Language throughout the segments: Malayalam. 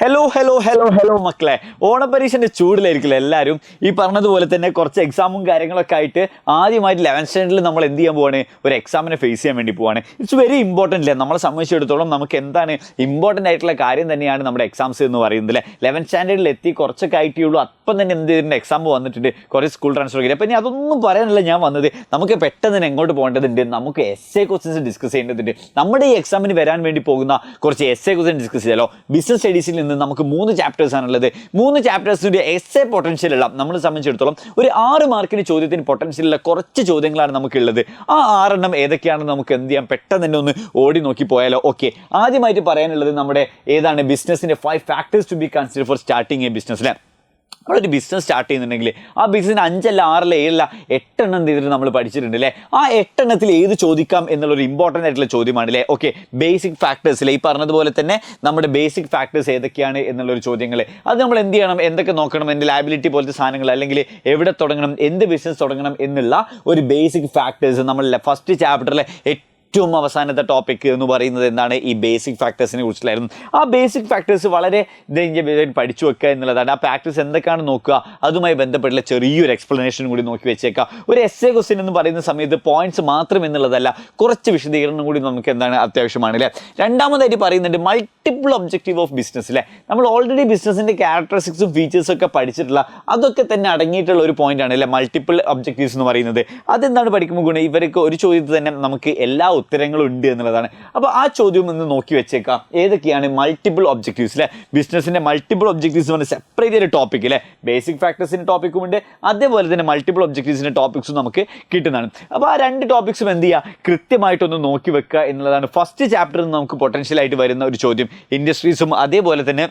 ഹലോ മക്കളെ, ഓണപരീക്ഷൻ്റെ ചൂടിലായിരിക്കില്ല എല്ലാവരും. ഈ പറഞ്ഞതുപോലെ തന്നെ കുറച്ച് എക്സാമും കാര്യങ്ങളൊക്കെ ആയിട്ട് ആദ്യമായിട്ട് 11th സ്റ്റാൻഡേർഡിൽ നമ്മൾ എന്ത് ചെയ്യാൻ പോവാണ്? ഒരു എക്സാമിനെ ഫേസ് ചെയ്യാൻ വേണ്ടി പോവാണ്. ഇറ്റ്സ് വെരി ഇമ്പോർട്ടൻ്റ് അല്ലേ? നമ്മളെ സംബന്ധിച്ചിടത്തോളം നമുക്ക് എന്താണ് ഇമ്പോർട്ടൻ്റ് ആയിട്ടുള്ള കാര്യം തന്നെയാണ് നമ്മുടെ എക്സാംസ് എന്ന് പറയുന്നത് അല്ലേ. 11th സ്റ്റാൻഡേർഡിൽ എത്തി കുറച്ചൊക്കെ ആയിട്ടേ ഉള്ളൂ, അപ്പം തന്നെ എന്ത് ചെയ്തിട്ടുണ്ട്? എക്സാം വന്നിട്ടുണ്ട്, കുറേ സ്കൂൾ ട്രാൻസ്ഫർ ചെയ്ത്. അപ്പം ഇനി അതൊന്നും പറയാനല്ല ഞാൻ വന്നത്. നമുക്ക് പെട്ടെന്ന് തന്നെ എങ്ങോട്ട് പോകേണ്ടതുണ്ട്? നമുക്ക് essay ക്വസ്റ്റ്യൻസ് ഡിസ്കസ് ചെയ്യേണ്ടതുണ്ട്. നമ്മുടെ ഈ എക്സാമിന് വരാൻ വേണ്ടി പോകുന്ന കുറച്ച് essay ക്വസ്റ്റ്യൻ ഡിസ്കസ് ചെയ്യാലോ. ബിസിനസ് സ്റ്റഡീസിൽ നിന്ന് നമുക്ക് 3 ചാപ്റ്റേഴ്സ് ആണുള്ളത്. 3 ചാപ്റ്റേഴ്സിൻ്റെ essay പൊട്ടൻഷ്യൽ ഉള്ള നമ്മളെ സംബന്ധിച്ചിടത്തോളം ഒരു 6 മാർക്കിന് ചോദ്യത്തിന് പൊട്ടൻഷ്യലുള്ള കുറച്ച് ചോദ്യങ്ങളാണ് നമുക്കുള്ളത്. ആ 6 എണ്ണം ഏതൊക്കെയാണെന്ന് നമുക്ക് എന്ത് ചെയ്യാം? പെട്ടെന്ന് തന്നെ ഒന്ന് ഓടി നോക്കി പോയാലോ. ഓക്കെ, ആദ്യമായിട്ട് പറയാനുള്ളത് നമ്മുടെ ഏതാണ്? ബിസിനസ്സിൻ്റെ 5 factors to be consider for starting a business അല്ലേ. നമ്മളൊരു ബിസിനസ് സ്റ്റാർട്ട് ചെയ്യുന്നുണ്ടെങ്കിൽ ആ ബിസിനസ്സിന് 5 അല്ല 6 അല്ല 7 അല്ല 8 എണ്ണം എന്ത് ചെയ്തിട്ട് നമ്മൾ പഠിച്ചിട്ടുണ്ട് അല്ലേ. ആ 8 എണ്ണത്തിൽ ഏത് ചോദിക്കാം എന്നുള്ളൊരു ഇമ്പോർട്ടൻ്റ് ആയിട്ടുള്ള ചോദ്യമാണ് അല്ലേ. ഓക്കെ, ബേസിക് ഫാക്ടേഴ്സിലെ ഈ പറഞ്ഞതുപോലെ തന്നെ നമ്മുടെ ബേസിക് ഫാക്ടേഴ്സ് ഏതൊക്കെയാണ് എന്നുള്ളൊരു ചോദ്യങ്ങൾ, അത് നമ്മൾ എന്ത് ചെയ്യണം? എന്തൊക്കെ നോക്കണം? എൻ്റെ ലയബിലിറ്റി പോലത്തെ സാധനങ്ങൾ, അല്ലെങ്കിൽ എവിടെ തുടങ്ങണം, എന്ത് ബിസിനസ് തുടങ്ങണം എന്നുള്ള ഒരു ബേസിക് ഫാക്ടേഴ്സ് നമ്മൾ ഫസ്റ്റ് ചാപ്റ്ററിലെ ഏറ്റവും അവസാനത്തെ ടോപ്പിക് എന്ന് പറയുന്നത് എന്താണ്? ഈ ബേസിക് ഫാക്ടേഴ്സിനെ കുറിച്ചിട്ടായിരുന്നു. ആ ബേസിക് ഫാക്ടേഴ്സ് വളരെ പഠിച്ചു വെക്കുക എന്നുള്ളതാണ്. ആ ഫാക്ടേഴ്സ് എന്തൊക്കെയാണ് നോക്കുക, അതുമായി ബന്ധപ്പെട്ടുള്ള ചെറിയൊരു എക്സ്പ്ലനേഷൻ കൂടി നോക്കി വെച്ചേക്കാം. ഒരു essay ക്വസ്റ്റ്യൻ എന്ന് പറയുന്ന സമയത്ത് പോയിന്റ്സ് മാത്രം എന്നുള്ളതല്ല, കുറച്ച് വിശദീകരണം കൂടി നമുക്ക് എന്താണ് അത്യാവശ്യമാണ് അല്ലേ. രണ്ടാമതായിട്ട് പറയുന്നുണ്ട് മൾട്ടിപ്പിൾ ഒബ്ജക്റ്റീവ് ഓഫ് ബിസിനസ് അല്ലേ. നമ്മൾ ഓൾറെഡി ബിസിനസിൻ്റെ ക്യാരക്ടറിസ്റ്റിക്സും ഫീച്ചേഴ്സും ഒക്കെ പഠിച്ചിട്ടുള്ള അതൊക്കെ തന്നെ അടങ്ങിയിട്ടുള്ള ഒരു പോയിന്റ് ആണ് അല്ലേ മൾട്ടിപ്പിൾ ഒബ്ജക്റ്റീവ്സ് എന്ന് പറയുന്നത്. അതെന്താണ് പഠിക്കുമ്പോൾ ഗുണം? ഇവർക്ക് ഒരു ചോദ്യത്തിൽ തന്നെ നമുക്ക് എല്ലാ ഉത്തരങ്ങളും ഉണ്ട് എന്നുള്ളതാണ്. അപ്പോൾ ആ ചോദ്യം ഒന്ന് നോക്കി വെച്ചേക്കാം. ഏതൊക്കെയാണ് മൾട്ടിപ്പിൾ ഒബ്ജക്റ്റീവ്സ് അല്ലേ? ബിസിനസിൻ്റെ മൾട്ടിപ്പിൾ ഒബ്ജക്റ്റീവ്സ് എന്ന് പറഞ്ഞാൽ സെപ്പറേറ്റ് ഒരു ടോപ്പിക് അല്ലേ. ബേസിക് ഫാക്ടേഴ്സിൻ്റെ ടോപ്പിക്കും ഉണ്ട്, അതേപോലെ തന്നെ മൾട്ടിപ്പിൾ ഒബ്ജക്റ്റീവ്സിൻ്റെ ടോപ്പിക്സും നമുക്ക് കിട്ടുന്നതാണ്. അപ്പോൾ ആ 2 ടോപ്പിക്സും എന്ത് ചെയ്യുക? കൃത്യമായിട്ടൊന്ന് നോക്കി വെക്കുക എന്നുള്ളതാണ്. ഫസ്റ്റ് ചാപ്റ്ററിൽ നിന്ന് നമുക്ക് പൊട്ടൻഷ്യലായിട്ട് വരുന്ന ഒരു ചോദ്യം ഇൻഡസ്ട്രീസും അതേപോലെ തന്നെ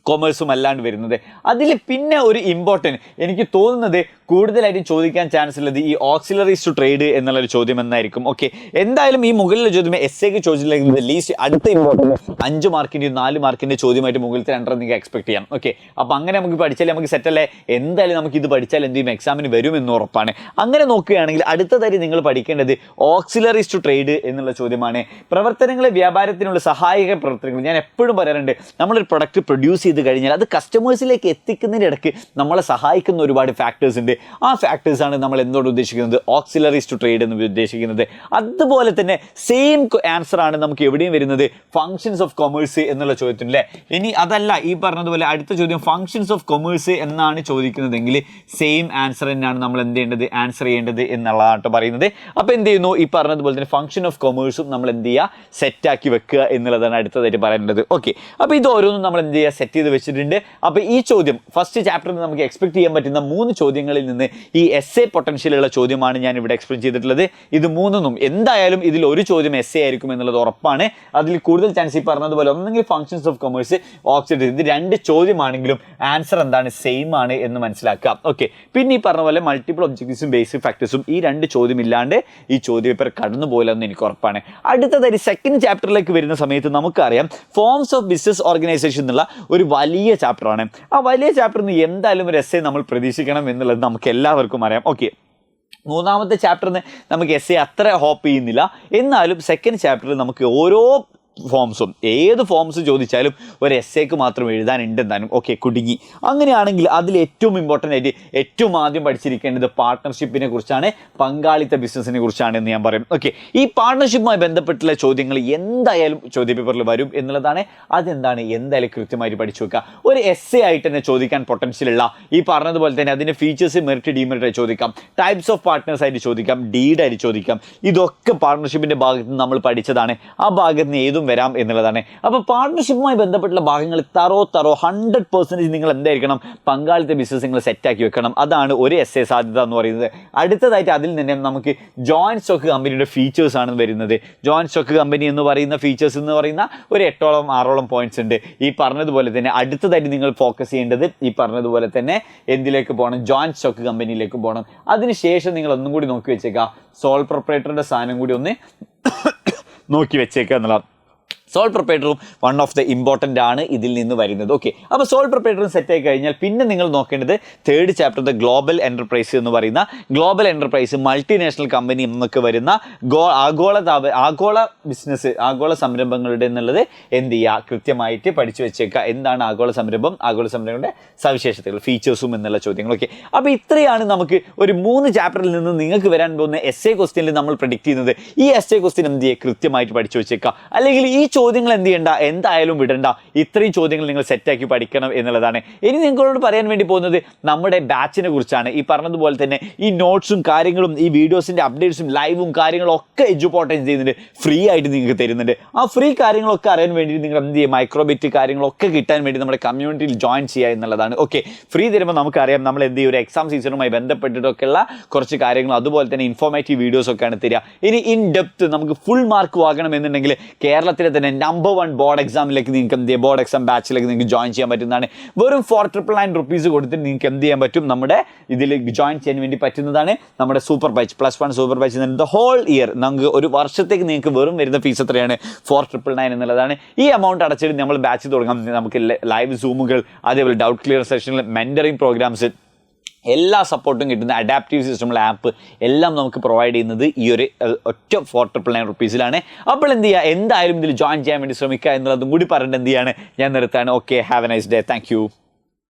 കൊമേഴ്സും അല്ലാണ്ട് വരുന്നത്. അതിൽ പിന്നെ ഒരു ഇമ്പോർട്ടൻറ്റ് എനിക്ക് തോന്നുന്നത് കൂടുതലായിട്ടും ചോദിക്കാൻ ചാൻസ് ഉള്ളത് ഈ ഓക്സിലറീസ് ടു ട്രേഡ് എന്നുള്ളൊരു ചോദ്യം എന്നായിരിക്കും. ഓക്കെ, എന്തായാലും ഈ മുകളിലെ ചോദ്യം എസ്സേക്ക് ചോദിച്ചില്ലെങ്കിൽ ലീസ്റ്റ് അടുത്ത ഇമ്പോർട്ടൻറ്റ് 5 മാർക്കിൻ്റെ 4 മാർക്കിൻ്റെ ചോദ്യമായിട്ട് മുകളിലത്തെ 2 നിങ്ങൾക്ക് എക്സ്പെക്ട് ചെയ്യാം. ഓക്കെ, അപ്പോൾ അങ്ങനെ നമുക്ക് പഠിച്ചാൽ നമുക്ക് സെറ്റല്ലേ. എന്തായാലും നമുക്ക് ഇത് പഠിച്ചാൽ എന്ത് ചെയ്യും? എക്സാമിന് വരുമെന്ന് ഉറപ്പാണ്. അങ്ങനെ നോക്കുകയാണെങ്കിൽ അടുത്തതായി നിങ്ങൾ പഠിക്കേണ്ടത് ഓക്സിലറീസ് ടു ട്രേഡ് എന്നുള്ള ചോദ്യമാണ്. പ്രവർത്തനങ്ങളെ വ്യാപാരത്തിനുള്ള സഹായക പ്രവർത്തനങ്ങൾ. ഞാൻ എപ്പോഴും പറയാറുണ്ട്, നമ്മളൊരു പ്രൊഡക്റ്റ് പ്രൊഡ്യൂസ് ചെയ്ത് കഴിഞ്ഞാൽ അത് കസ്റ്റമേഴ്സിലേക്ക് എത്തിക്കുന്നതിനിടയ്ക്ക് നമ്മളെ സഹായിക്കുന്ന ഒരുപാട് ഫാക്ടേഴ്സ് ഉണ്ട്. ആ ഫാക്ടേഴ്സാണ് നമ്മൾ എന്തുകൊണ്ട് ഉദ്ദേശിക്കുന്നത്? ഓക്സിലറീസ് ടു ട്രേഡ് എന്ന് ഉദ്ദേശിക്കുന്നത്. അതുപോലെ തന്നെ സെയിം ആൻസർ ആണ് നമുക്ക് എവിടെയും വരുന്നത് ഫങ്ഷൻസ് ഓഫ് കൊമേഴ്സ് എന്നുള്ള ചോദ്യത്തിന് അല്ലേ. ഇനി അതല്ല, ഈ പറഞ്ഞതുപോലെ അടുത്ത ചോദ്യം ഫങ്ഷൻസ് ഓഫ് കൊമേഴ്സ് എന്നാണ് ചോദിക്കുന്നതെങ്കിൽ സെയിം ആൻസർ തന്നെയാണ് നമ്മൾ എന്ത് ചെയ്യേണ്ടത്? ആൻസർ ചെയ്യേണ്ടത് എന്നുള്ളതാണ് പറയുന്നത്. അപ്പോൾ എന്ത് ചെയ്യുന്നു? ഈ പറഞ്ഞതുപോലെ തന്നെ ഫങ്ഷൻ ഓഫ് കൊമേഴ്സും നമ്മൾ എന്ത് ചെയ്യുക? സെറ്റാക്കി വെക്കുക എന്നുള്ളതാണ് അടുത്തതായിട്ട് പറയേണ്ടത്. ഓക്കെ, അപ്പോൾ ഇത് ഓരോന്നും നമ്മൾ എന്ത് ചെയ്യുക? സെറ്റ് ചെയ്ത് വെച്ചിട്ടുണ്ട്. അപ്പോൾ ഈ ചോദ്യം ഫസ്റ്റ് ചാപ്റ്ററിൽ നമുക്ക് എക്സ്പെക്ട് ചെയ്യാൻ പറ്റുന്ന 3 ചോദ്യങ്ങളിൽ നിന്ന് ഈ essay പൊട്ടൻഷ്യലുള്ള ചോദ്യമാണ് ഞാൻ ഇവിടെ എക്സ്പ്ലെയിൻ ചെയ്തിട്ടുള്ളത്. ഇത് 3നും എന്തായാലും ഇതിൽ ഒരു ചോദ്യം essay ആയിരിക്കും എന്നുള്ളത് ഉറപ്പാണ്. അതിൽ കൂടുതൽ ചാൻസ് ഈ പറഞ്ഞതുപോലെ ഒന്നെങ്കിൽ ഫങ്ഷൻസ് ഓഫ് കൊമേഴ്സ്, ഓക്സിലറി, ഇത് 2 ചോദ്യമാണെങ്കിലും ആൻസർ എന്താണ്? സെയിം ആണ് എന്ന് മനസ്സിലാക്കാം. ഓക്കെ, പിന്നെ ഈ പറഞ്ഞ പോലെ മൾട്ടിപ്പിൾ ഒബ്ജക്റ്റീവ്സും ബേസിക് ഫാക്ടേഴ്സും ഈ 2 ചോദ്യം ഇല്ലാണ്ട് ഈ ചോദ്യപേപ്പർ കടന്നു പോകില്ലെന്ന് എനിക്ക് ഉറപ്പാണ്. അടുത്തതായി സെക്കൻഡ് ചാപ്റ്ററിലേക്ക് വരുന്ന സമയത്ത് നമുക്കറിയാം ഫോംസ് ഓഫ് ബിസിനസ് ഓർഗനൈസേഷൻ എന്നുള്ള ഒരു വലിയ ചാപ്റ്ററാണ്. ആ വലിയ ചാപ്റ്ററിൽ നിന്ന് എന്തായാലും ഒരു essay നമ്മൾ പ്രതീക്ഷിക്കണം എന്നുള്ളത് നമുക്ക് എല്ലാവർക്കും അറിയാം. ഓക്കെ, 3ാമത്തെ ചാപ്റ്ററിന് നമുക്ക് essay അത്ര ഹോപ്പ് ചെയ്യുന്നില്ല. എന്നാലും സെക്കൻഡ് ചാപ്റ്ററിൽ നമുക്ക് ഓരോ ഫോംസും ഏത് ഫോംസ് ചോദിച്ചാലും ഒരു essayക്ക് മാത്രം എഴുതാനുണ്ട് എന്തായാലും. ഓക്കെ, കുടുങ്ങി. അങ്ങനെയാണെങ്കിൽ അതിൽ ഏറ്റവും ഇമ്പോർട്ടൻ്റ് ആയിട്ട് ഏറ്റവും ആദ്യം പഠിച്ചിരിക്കേണ്ടത് പാർട്ട്ണർഷിപ്പിനെ കുറിച്ചാണ്, പങ്കാളിത്ത ബിസിനസ്സിനെ കുറിച്ചാണ് എന്ന് ഞാൻ പറയും. ഓക്കെ, ഈ പാർട്ട്ണർഷിപ്പുമായി ബന്ധപ്പെട്ടുള്ള ചോദ്യങ്ങൾ എന്തായാലും ചോദ്യപേപ്പറിൽ വരും എന്നുള്ളതാണ്. അതെന്താണ്? എന്തായാലും കൃത്യമായിട്ട് പഠിച്ചു വെക്കുക. ഒരു essay ആയിട്ട് തന്നെ ചോദിക്കാൻ പൊട്ടൻഷ്യലുള്ള ഈ പറഞ്ഞതുപോലെ തന്നെ അതിൻ്റെ ഫീച്ചേഴ്സ്, മെറിറ്റ്, ഡിമെറിറ്റ് ആയി ചോദിക്കാം, ടൈപ്സ് ഓഫ് പാർട്ട്നേഴ്സ് ആയിട്ട് ചോദിക്കാം, ഡീഡായിട്ട് ചോദിക്കാം. ഇതൊക്കെ പാർട്ട്ണർഷിപ്പിൻ്റെ ഭാഗത്ത് നിന്ന് നമ്മൾ പഠിച്ചതാണ്. ആ ഭാഗത്ത് നിന്ന് ഏതും വരാം എന്നുള്ളതാണ്. അപ്പോൾ പാർട്ട്ണർഷിപ്പുമായി ബന്ധപ്പെട്ടുള്ള ഭാഗങ്ങൾ തറോ 100% നിങ്ങൾ എന്തായിരിക്കണം? പങ്കാളിത്ത ബിസിനസ് നിങ്ങൾ സെറ്റാക്കി വെക്കണം. അതാണ് ഒരു essay സാധ്യത എന്ന് പറയുന്നത്. അടുത്തതായിട്ട് അതിൽ നിന്ന് നമുക്ക് ജോയിൻറ്റ് സ്റ്റോക്ക് കമ്പനിയുടെ ഫീച്ചേഴ്സ് ആണ് വരുന്നത്. ജോയിൻറ്റ് സ്റ്റോക്ക് കമ്പനി എന്ന് പറയുന്ന ഫീച്ചേഴ്സ് എന്ന് പറയുന്ന ഒരു 8ഓളം 6ഓളം പോയിന്റ്സ് ഉണ്ട്. ഈ പറഞ്ഞതുപോലെ തന്നെ അടുത്തതായിട്ട് നിങ്ങൾ ഫോക്കസ് ചെയ്യേണ്ടത് ഈ പറഞ്ഞതുപോലെ തന്നെ എന്തിലേക്ക് പോകണം? ജോയിൻറ്റ് സ്റ്റോക്ക് കമ്പനിയിലേക്ക് പോകണം. അതിനുശേഷം നിങ്ങൾ ഒന്നും കൂടി നോക്കി വെച്ചേക്കുക, സോൾ പ്രൊപ്പറേറ്ററുടെ സാധനം കൂടി ഒന്ന് നോക്കി വെച്ചേക്കുക എന്നുള്ളത്. സോൾ പ്രൊപ്പറേറ്ററും വൺ ഓഫ് ദ ഇമ്പോർട്ടൻ്റ് ആണ് ഇതിൽ നിന്ന് വരുന്നത്. ഓക്കെ, അപ്പോൾ സോൾ പ്രൊപ്പറേറ്ററും സെറ്റ് ആയി കഴിഞ്ഞാൽ പിന്നെ നിങ്ങൾ നോക്കേണ്ടത് third chapter the global enterprise എന്ന് പറയുന്ന ഗ്ലോബൽ എൻ്റർപ്രൈസ് മൾട്ടിനാഷണൽ കമ്പനി എന്നൊക്കെ വരുന്ന ആഗോള ബിസിനസ് ആഗോള സംരംഭങ്ങളുടെ എന്നുള്ളത് എന്ത് ചെയ്യുക, കൃത്യമായിട്ട് പഠിച്ചു വെച്ചേക്കുക. എന്താണ് ആഗോള സംരംഭം, ആഗോള സംരംഭങ്ങളുടെ സവിശേഷതകൾ, ഫീച്ചേഴ്സും എന്നുള്ള ചോദ്യങ്ങൾ. ഓക്കെ, അപ്പോൾ ഇത്രയാണ് നമുക്ക് ഒരു 3 ചാപ്റ്ററിൽ നിന്ന് നിങ്ങൾക്ക് വരാൻ പോകുന്ന എസ് എ ക്വസ്റ്റ്യനിൽ നമ്മൾ പ്രെഡിക്റ്റ് ചെയ്യുന്നത്. ഈ എസ് എ ക്വസ്റ്റ്യൻ എന്ത് ചെയ്യുക, കൃത്യമായിട്ട് പഠിച്ചു വെച്ചേക്കുക. അല്ലെങ്കിൽ ഈ ചോദ്യങ്ങൾ എന്ത് ചെയ്യണ്ട, എന്തായാലും വിടണ്ട. ഇത്രയും ചോദ്യങ്ങൾ നിങ്ങൾ സെറ്റാക്കി പഠിക്കണം എന്നുള്ളതാണ്. ഇനി നിങ്ങളോട് പറയാൻ വേണ്ടി പോകുന്നത് നമ്മുടെ ബാച്ചിനെ കുറിച്ചാണ്. ഈ പറഞ്ഞതുപോലെ തന്നെ ഈ നോട്ട്സും കാര്യങ്ങളും ഈ വീഡിയോസിൻ്റെ അപ്ഡേറ്റ്സും ലൈവും കാര്യങ്ങളും ഒക്കെ എഡ്യൂപോർട്ടൈസ് ചെയ്യുന്നുണ്ട്, ഫ്രീ ആയിട്ട് നിങ്ങൾക്ക് തരുന്നുണ്ട്. ആ ഫ്രീ കാര്യങ്ങളൊക്കെ അറിയാൻ വേണ്ടി നിങ്ങൾ എന്ത് ചെയ്യുക, മൈക്രോബിറ്റ് കാര്യങ്ങളൊക്കെ കിട്ടാൻ വേണ്ടി നമ്മുടെ കമ്മ്യൂണിറ്റിയിൽ ജോയിൻ ചെയ്യുക എന്നുള്ളതാണ്. ഓക്കെ, ഫ്രീ തരുമ്പോൾ നമുക്കറിയാം നമ്മൾ എന്ത് ചെയ്യും, ഒരു എക്സാം സീസണുമായി ബന്ധപ്പെട്ടിട്ടൊക്കെയുള്ള കുറച്ച് കാര്യങ്ങളും അതുപോലെ തന്നെ ഇൻഫോർമേറ്റീവ് വീഡിയോസൊക്കെയാണ് തരിക. ഇനി ഇൻ ഡെപ്ത് നമുക്ക് ഫുൾ മാർക്ക് വാങ്ങണമെന്നുണ്ടെങ്കിൽ കേരളത്തിലെ തന്നെ നമ്പർ 1 ബോർഡ് എക്സാമിലേക്ക് നിങ്ങൾക്ക് എന്ത് ചെയ്യാം, ബോർഡ് എക്സാം ബാച്ചിലേക്ക് നിങ്ങൾക്ക് ജോയിൻ ചെയ്യാൻ പറ്റുന്നതാണ്. വെറും 4,999 rupees കൊടുത്തിട്ട് നിങ്ങൾക്ക് എന്ത് ചെയ്യാൻ പറ്റും, നമ്മുടെ ഇതിൽ ജോയിൻ ചെയ്യാൻ വേണ്ടി പറ്റുന്നതാണ്. നമ്മുടെ super batch +1 super batch the whole year നമുക്ക് ഒരു വർഷത്തേക്ക് നിങ്ങൾക്ക് വെറും വരുന്ന ഫീസ് എത്രയാണ്, 4,999 എന്നുള്ളതാണ്. ഈ എമൗണ്ട് അടച്ചിട്ട് നമ്മൾ ബാച്ച് തുടങ്ങാം. നമുക്ക് ലൈവ് സൂമുകൾ, അതേപോലെ ഡൗട്ട് ക്ലിയർ സെഷനുകൾ, മെൻറ്ററിങ് പ്രോഗ്രാംസ്, എല്ലാ സപ്പോർട്ടും കിട്ടുന്ന അഡാപ്റ്റീവ് സിസ്റ്റമുള്ള ആപ്പ് എല്ലാം നമുക്ക് പ്രൊവൈഡ് ചെയ്യുന്നത് ഈ ഒരു ഒറ്റ 4,999 rupeesലാണ്. അപ്പോൾ എന്ത് ചെയ്യുക, എന്തായാലും ഇതിൽ ജോയിൻ ചെയ്യാൻ വേണ്ടി ശ്രമിക്കുക എന്നുള്ളതും കൂടി പറഞ്ഞിട്ട് എന്ത് ചെയ്യാണ് ഞാൻ നിർത്താണ്. Okay, have a nice day, thank U.